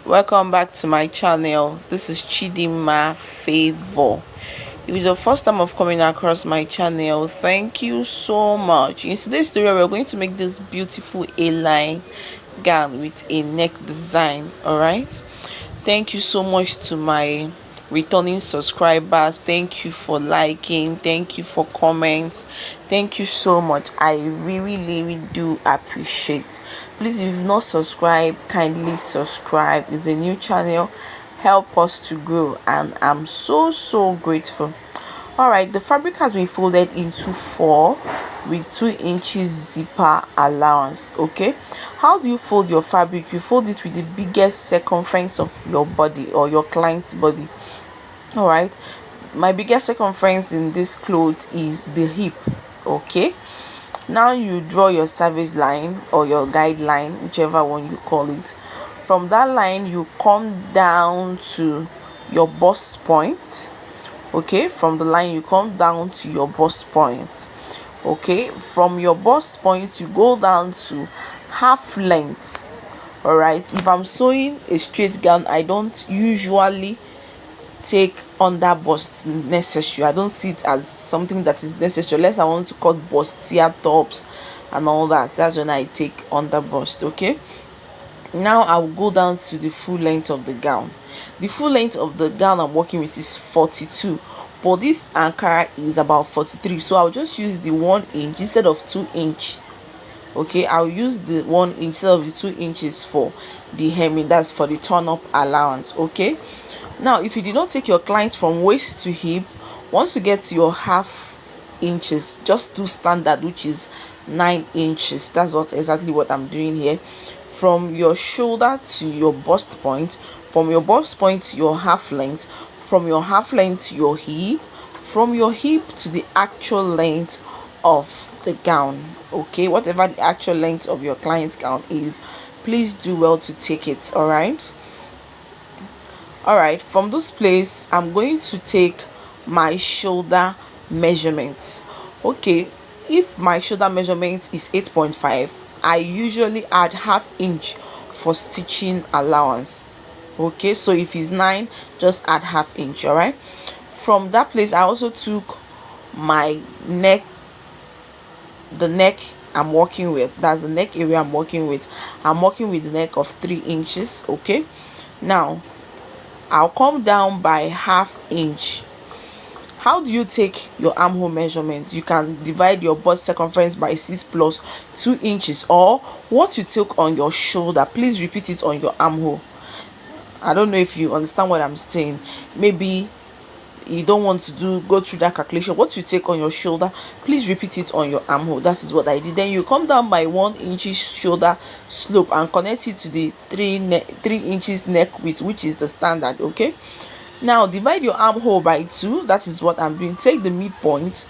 Welcome back to my channel. This is Chidima Favor. If it's your first time of coming across my channel, thank you so much. In today's tutorial, we're going to make this beautiful A-line gown with a neck design. Alright, thank you so much to my returning subscribers. Thank you for liking, thank you for comments, thank you so much. I really do appreciate. Please, if you've not subscribed, kindly subscribe. It's a new channel, help us to grow, and I'm so grateful. All right, the fabric has been folded into 4 with 2 inches zipper allowance. Okay, how do you fold your fabric? You fold it with the biggest circumference of your body or your client's body. All right, my biggest circumference in this cloth is the hip. Okay, now you draw your service line or your guideline, whichever one you call it. From that line you come down to your bust point. Okay, from the line you come down to your bust point. Okay, from your bust point you go down to half length. All right, if I'm sewing a straight gown, I don't usually take under bust necessary. I don't see it as something that is necessary unless I want to cut bustier tops and all that. That's when I take under bust. Okay, now I'll go down to the full length of the gown. The full length of the gown I'm working with is 42, but this Ankara is about 43, so I'll just use the 1 inch instead of 2 inch. Okay, I'll use the 1 inch instead of the 2 inches for the hemming. That's for the turn up allowance. Okay, now if you did not take your client from waist to hip, once you get to your half inches, just do standard, which is 9 inches. That's exactly what I'm doing here. From your shoulder to your bust point, from your bust point to your half length, from your half length to your hip, from your hip to the actual length of the gown. Okay, whatever the actual length of your client's gown is, please do well to take it. All right, from this place I'm going to take my shoulder measurement. Okay, if my shoulder measurement is 8.5, I usually add half inch for stitching allowance. Okay, so if it's 9, just add half inch. All right, from that place I also took my neck, the neck I'm working with. That's the neck area I'm working with. I'm working with the neck of 3 inches. Okay, now I'll come down by half inch. How do you take your armhole measurement? You can divide your bust circumference by 6 plus 2 inches, or what you took on your shoulder, please repeat it on your armhole. I don't know if you understand what I'm saying. Maybe you don't want to go through that calculation. What you take on your shoulder, please repeat it on your armhole. That is what I did. Then you come down by 1 inch shoulder slope and connect it to the 3 inches neck width, which is the standard. Okay, now divide your armhole by 2. That is what I'm doing. Take the midpoint,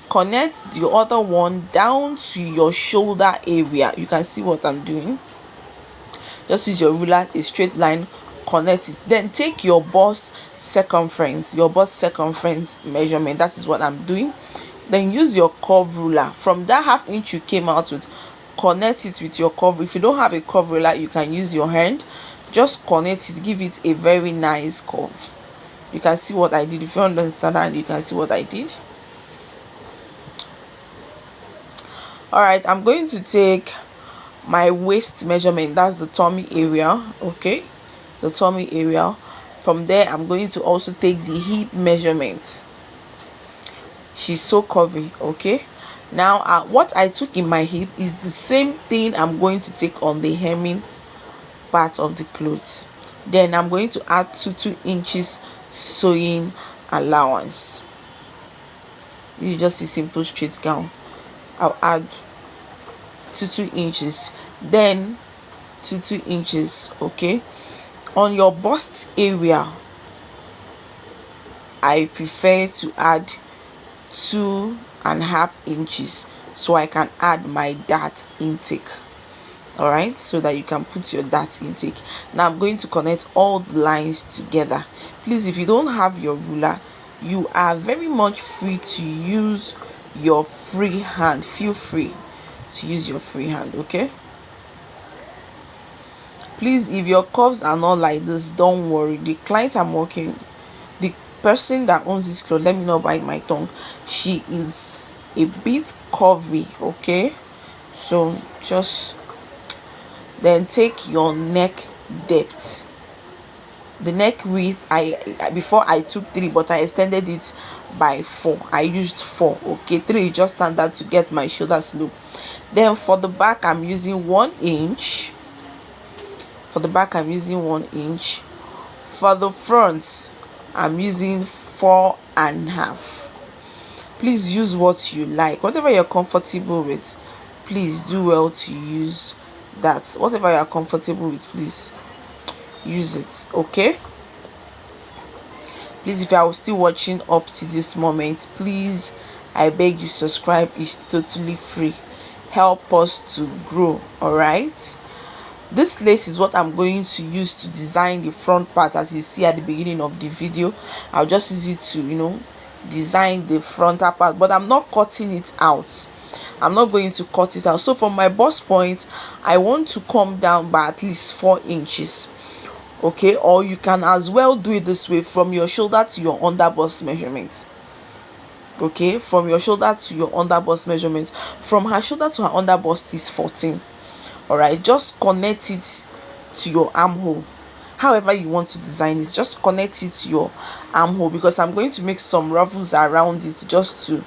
connect the other one down to your shoulder area. You can see what I'm doing. Just use your ruler, a straight line, connect it. Then take your bust circumference, measurement. That is what I'm doing. Then use your curve ruler. From that half inch you came out with, connect it with your curve. If you don't have a curve ruler, you can use your hand. Just connect it, give it a very nice curve. You can see what I did. If you understand that, you can see what I did. All right, I'm going to take my waist measurement. That's the tummy area. Okay, the tummy area. From there I'm going to also take the hip measurement. She's so curvy. Okay, now what I took in my hip is the same thing I'm going to take on the hemming part of the clothes. Then I'm going to add 2 inches sewing allowance. You just a simple straight gown. I'll add 2 inches, then 2 inches. Okay, on your bust area I prefer to add 2.5 inches so I can add my dart intake. All right, so that you can put your dart intake. Now I'm going to connect all the lines together. Please, if you don't have your ruler, you are very much free to use your free hand. Feel free to use your free hand. Okay, Please, if your curves are not like this, don't worry. The client I'm working, the person that owns this clothes, let me not bite my tongue, she is a bit curvy, okay? So just then take your neck depth. The neck width, before I took 3, but I extended it by 4. I used 4, okay? 3 is just standard to get my shoulder slope. Then for the back, I'm using 1 inch. For the back, I'm using 1 inch. For the front, I'm using 4.5. Please use what you like, whatever you're comfortable with. Please do well to use that. Whatever you're comfortable with, please use it, okay? Please, if you are still watching up to this moment, please, I beg you, subscribe. Is totally free. Help us to grow. All right, this lace is what I'm going to use to design the front part. As you see at the beginning of the video, I'll just use it to design the frontal part, but I'm not cutting it out. I'm not going to cut it out. So from my bust point, I want to come down by at least 4 inches, okay? Or you can as well do it this way, from your shoulder to your under bust measurement, okay? From your shoulder to your under bust measurement. From her shoulder to her under bust is 14. All right, just connect it to your armhole. However you want to design it, just connect it to your armhole, because I'm going to make some ruffles around it just to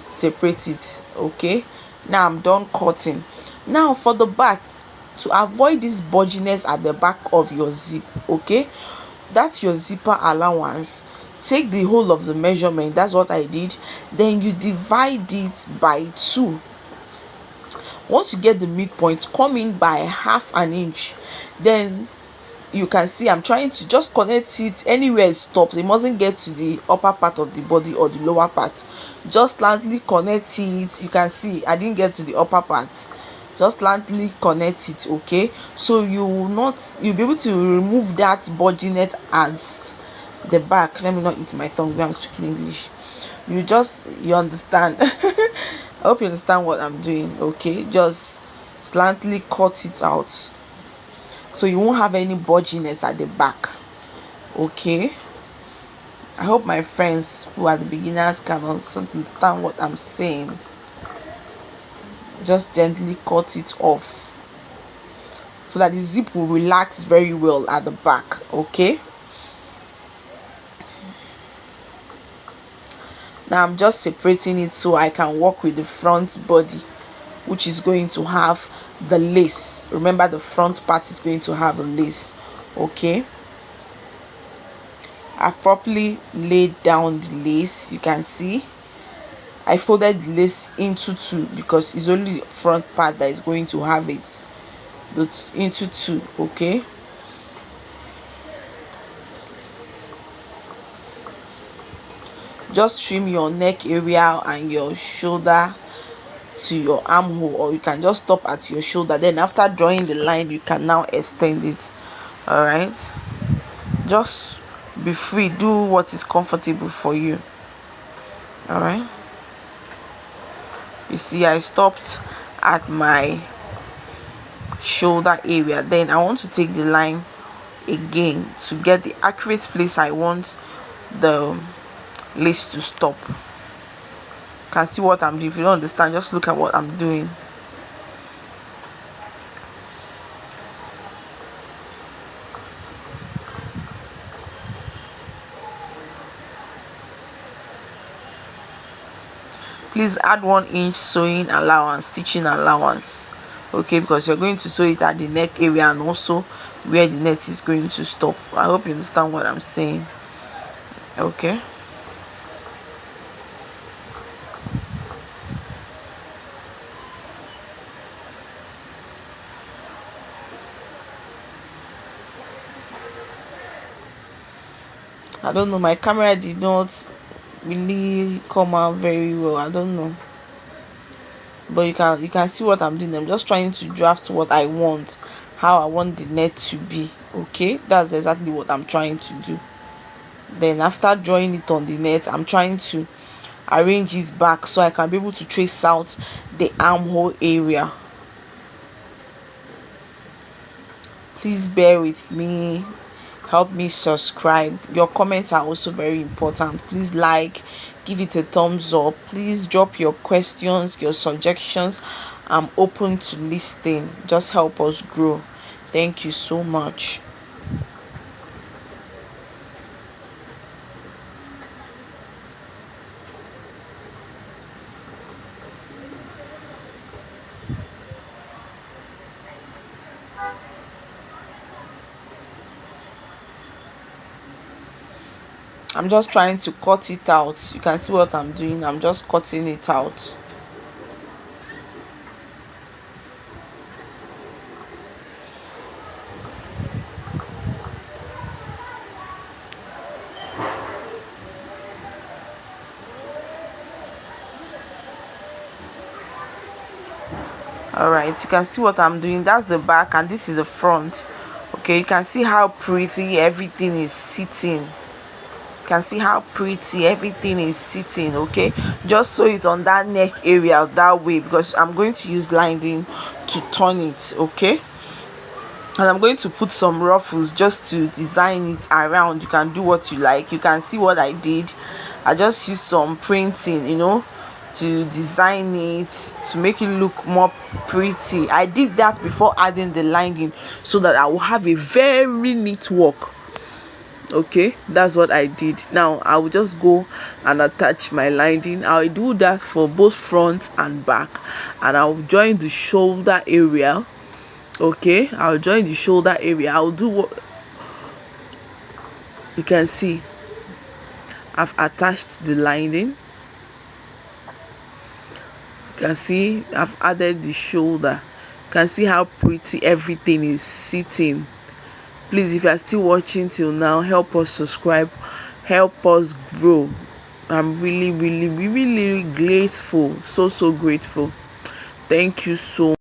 separate it, okay? Now I'm done cutting. Now for the back, to avoid this bulginess at the back of your zip, okay, that's your zipper allowance. Take the whole of the measurement, that's what I did. Then you divide it by 2. Once you get the midpoint, come in by 1/2 inch. Then you can see I'm trying to just connect it anywhere it stops. It mustn't get to the upper part of the body or the lower part. Just slightly connect it. You can see I didn't get to the upper part. Just slightly connect it, okay? So you'll be able to remove that bulginess at the back. Let me not eat my tongue when I'm speaking English. You understand. I hope you understand what I'm doing, okay? Just slightly cut it out so you won't have any bulginess at the back, okay? I hope my friends who are the beginners can understand what I'm saying. Just gently cut it off so that the zip will relax very well at the back, okay? Now I'm just separating it so I can work with the front body, which is going to have the lace. Remember, the front part is going to have a lace, okay? I've properly laid down the lace. You can see I folded the lace into 2 because it's only the front part that is going to have it into 2, okay? Just trim your neck area and your shoulder to your armhole, or you can just stop at your shoulder. Then after drawing the line, you can now extend it. All right, just be free, do what is comfortable for you. All right, you see I stopped at my shoulder area. Then I want to take the line again to get the accurate place I want the lace to stop. Can see what I'm doing. If you don't understand, just look at what I'm doing. Please add 1 inch sewing allowance, stitching allowance, okay, because you're going to sew it at the neck area and also where the net is going to stop. I hope you understand what I'm saying, okay? I don't know, my camera did not really come out very well. I don't know, but you can see what I'm doing. I'm just trying to draft what I want, how I want the net to be, okay? That's exactly what I'm trying to do. Then after drawing it on the net, I'm trying to arrange it back so I can be able to trace out the armhole area. please bear with me, help me subscribe. Your comments are also very important. Please like, give it a thumbs up. Please drop your questions, your suggestions. I'm open to listening. Just help us grow. Thank you so much. I'm just trying to cut it out. You can see what I'm doing. I'm just cutting it out. All right, you can see what I'm doing. That's the back and this is the front. Okay, you can see how pretty everything is sitting. You can see how pretty everything is sitting. Okay, just sew it on that neck area that way, because I'm going to use lining to turn it. Okay, and I'm going to put some ruffles just to design it around. You can do what you like. You can see what I did. I just used some printing, to design it, to make it look more pretty. I did that before adding the lining so that I will have a very neat work. Okay, that's what I did. Now I will just go and attach my lining. I'll do that for both front and back, and I'll join the shoulder area. Okay, I'll join the shoulder area. I'll do what you can see. I've attached the lining. You can see I've added the shoulder. You can see how pretty everything is sitting. Please, if you are still watching till now, help us subscribe, help us grow. I'm really grateful, so grateful. Thank you so